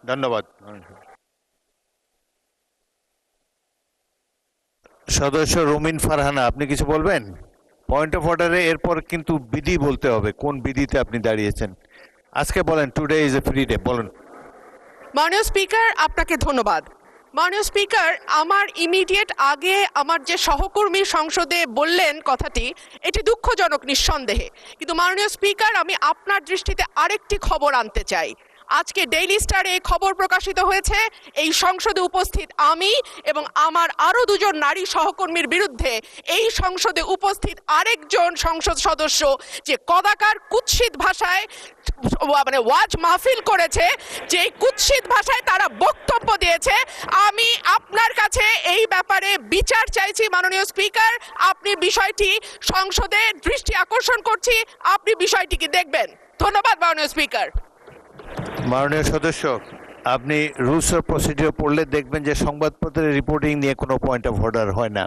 ধন্যবাদ। সদস্য রুমিন ফারহানা, আপনি কিছু বলবেন? পয়েন্ট অফ অর্ডারে এরপর কিন্তু বিধি বলতে হবে, কোন বিধিতে আপনি দাঁড়িয়েছেন। আজকে বলেন, today is a free day, বলুন। মাননীয় স্পিকার, আপনাকে ধন্যবাদ। মাননীয় স্পিকার, আমার ইমিডিয়েট আগে আমার যে সহকর্মী সংসদে বললেন কথাটি, এটি দুঃখজনক নিঃসন্দেহে, কিন্তু মাননীয় স্পিকার আমি আপনার দৃষ্টিতে আরেকটি খবর আনতে চাই। আজকে ডেইলি স্টারে এই খবর প্রকাশিত হয়েছে, এই সংসদে উপস্থিত আমি এবং আমার আরো দুজন নারী সহকর্মীর বিরুদ্ধে এই সংসদে উপস্থিত আরেকজন সংসদ সদস্য যে কদাকার কুৎসিত ভাষায় মানে ওয়াজ মাহফিল করেছে, যে কুৎসিত ভাষায় তারা বক্তব্য দিয়েছে, আমি আপনার কাছে এই ব্যাপারে বিচার চাইছি। মাননীয় স্পিকার, আপনি বিষয়টি সংসদে দৃষ্টি আকর্ষণ করছি, আপনি বিষয়টিকে দেখবেন। ধন্যবাদ মাননীয় স্পিকার। মাননীয় সদস্য, আপনি রুলস অফ প্রসিডিওর পড়লে দেখবেন যে সংবাদপত্রের রিপোর্টিং নিয়ে কোনো পয়েন্ট অফ অর্ডার হয় না।